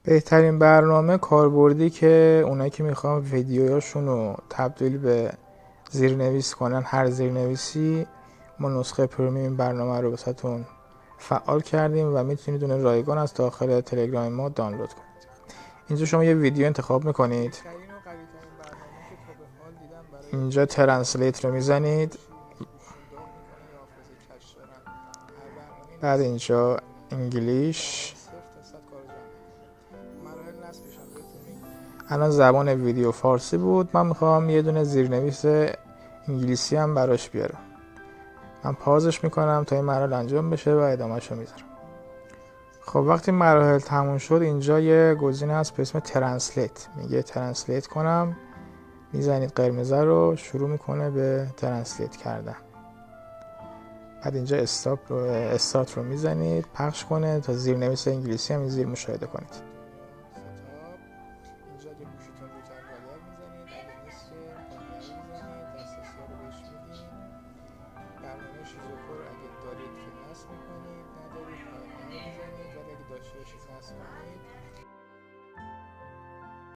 بهترین برنامه کاربردی که اونایی که میخوان ویدیوهاشون رو تبدیل به زیرنویس کنن، هر زیرنویسی ما نسخه پرمیوم برنامه رو واسهتون فعال کردیم و میتونید اون رایگان از داخل تلگرام ما دانلود کنید. اینجا شما یه ویدیو انتخاب میکنید، اینجا ترنسلیت رو میزنید، بعد اینجا انگلیش. الان زبان ویدیو فارسی بود، من میخوام یه دونه زیرنویس انگلیسی هم براش بیارم. من پازش میکنم تا این مراحل انجام بشه و ادامهش رو میذارم. خب وقتی مراحل تموم شد اینجا یه گزینه هست به اسم ترنسلیت، میگه ترنسلیت کنم، میزنید قرمزه رو، شروع میکنه به ترنسلیت کردن. بعد اینجا استارت رو میزنید پخش کنه تا زیرنویس انگلیسی هم این زیر مشاهده کنید. برنامه شیزوفور اگه دارید که نصب میکنید، ندارید پایین نمیزنید، ولی اگه داشته باشید نصب کنید.